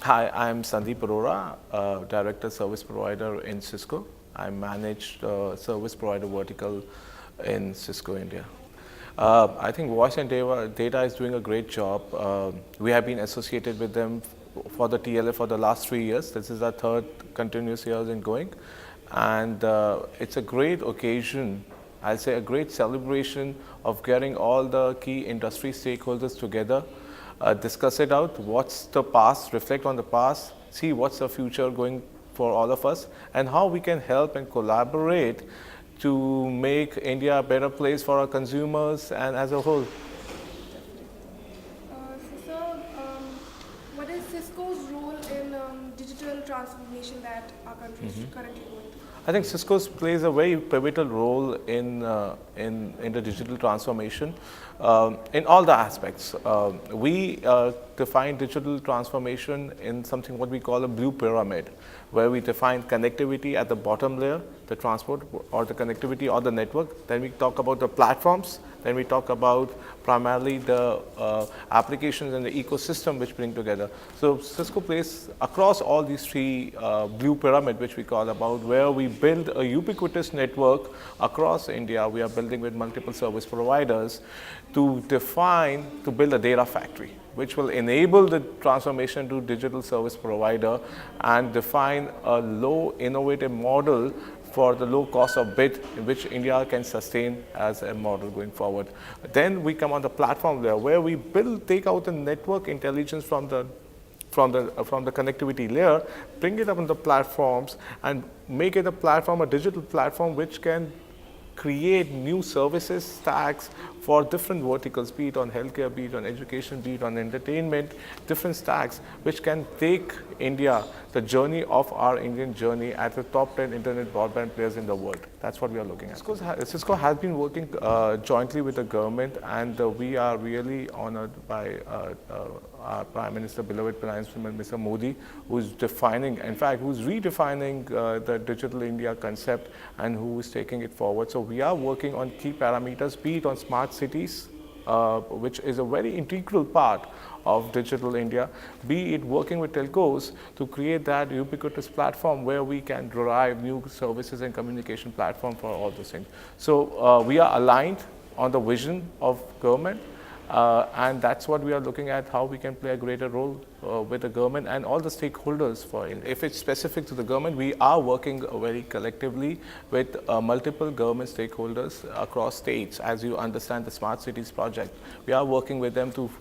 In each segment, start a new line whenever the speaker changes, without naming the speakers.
Hi, I'm Sandeep Arora, Director Service Provider in Cisco. I manage the service provider vertical in Cisco India. I think voice and data is doing a great job. We have been associated with them for the TLA for the last 3 years. This is our third continuous year in going. And it's a great occasion, I'll say a great celebration of getting all the key industry stakeholders together, discuss it out, what's the past, reflect on the past, see what's the future going for all of us, and how we can help and collaborate to make India a better place for our consumers and as a whole.
So, what is Cisco's role in digital transformation that our country is currently going through?
I think Cisco plays a very pivotal role in the digital transformation in all the aspects. We define digital transformation in something what we call a blue pyramid, where we define connectivity at the bottom layer, the transport or the connectivity or the network. Then we talk about the platforms. Then we talk about primarily the applications and the ecosystem which bring together. So Cisco plays across all these three blue pyramid, which we call about, where we build a ubiquitous network across India. We are building with multiple service providers to build a data factory, which will enable the transformation to digital service provider and define a low innovative model for the low cost of bit in which India can sustain as a model going forward. Then we come on the platform layer, where we take out the network intelligence from the connectivity layer, bring it up on the platforms and make it a digital platform which can create new services stacks for different verticals, be it on healthcare, be it on education, be it on entertainment, different stacks which can take India, the journey of our Indian journey, at the top 10 internet broadband players in the world. That's what we are looking at. Cisco has been working jointly with the government, and we are really honored by our Prime Minister, beloved Prime Minister, Mr. Modi, who's redefining the digital India concept and who is taking it forward. So we are working on key parameters, be it on smart cities, which is a very integral part of digital India, be it working with telcos to create that ubiquitous platform where we can derive new services and communication platform for all those things. So we are aligned on the vision of government. And that's what we are looking at, how we can play a greater role with the government and all the stakeholders for it. If it's specific to the government, we are working very collectively with multiple government stakeholders across states. As you understand the Smart Cities project, we are working with them to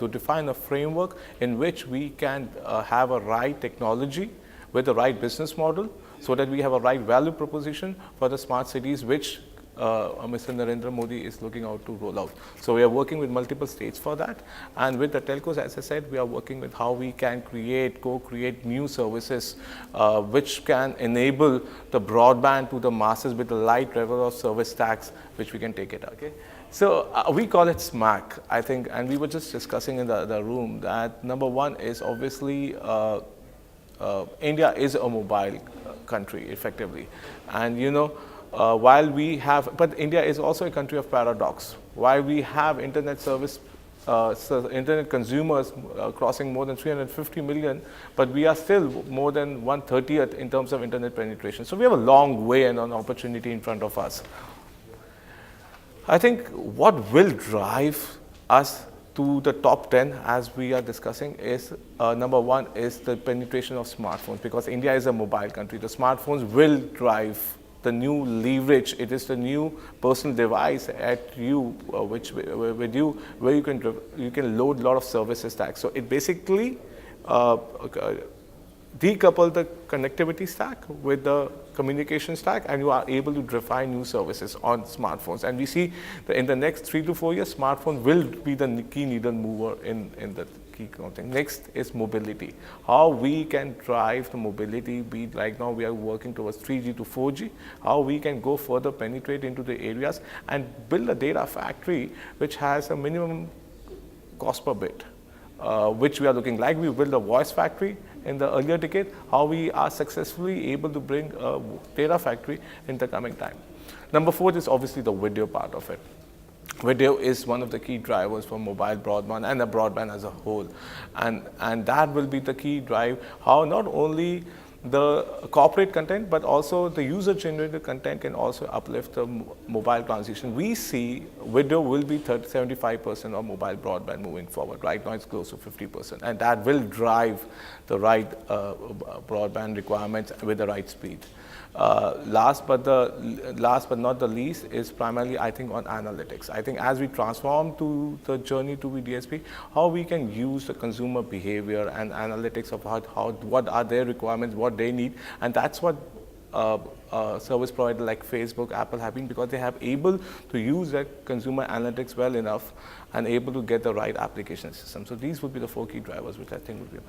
define a framework in which we can have a right technology with the right business model, so that we have a right value proposition for the smart cities, which Mr. Narendra Modi is looking out to roll out. So we are working with multiple states for that, and with the telcos, as I said, we are working with how we can co-create new services which can enable the broadband to the masses with the light level of service tax, which we can take it. Okay. So we call it SMAC, I think, and we were just discussing in the room that number one is obviously India is a mobile country effectively, and but India is also a country of paradox. While we have internet internet consumers crossing more than 350 million, but we are still more than 1/30th in terms of internet penetration. So we have a long way and an opportunity in front of us. I think what will drive us to the top 10, as we are discussing, is number one is the penetration of smartphones, because India is a mobile country. The smartphones will drive the new leverage. It is the new personal device at you, with you, where you can load a lot of services stacks. So it basically decouple the connectivity stack with the communication stack, and you are able to define new services on smartphones. And we see that in the next 3 to 4 years, smartphone will be the key needle mover in the key thing. Next is mobility. How we can drive the mobility, be it right now we are working towards 3G to 4G, how we can go further, penetrate into the areas and build a data factory which has a minimum cost per bit. Which we are looking like. We built a voice factory in the earlier decade, how we are successfully able to bring a data factory in the coming time. Number 4 is obviously the video part of it. Video is one of the key drivers for mobile broadband and the broadband as a whole, and that will be the key drive. How not only the corporate content but also the user generated content can also uplift the mobile transition. We see video will be 75% of mobile broadband moving forward. Right now it's close to 50%, and that will drive the right broadband requirements with the right speed. Last but not the least is primarily, I think, on analytics. I think as we transform to the journey to DSP, how we can use the consumer behavior and analytics of what are their requirements, what they need, and that's what service provider like Facebook, Apple have been, because they have able to use that consumer analytics well enough and able to get the right application system. So these would be the 4 key drivers which I think would be important.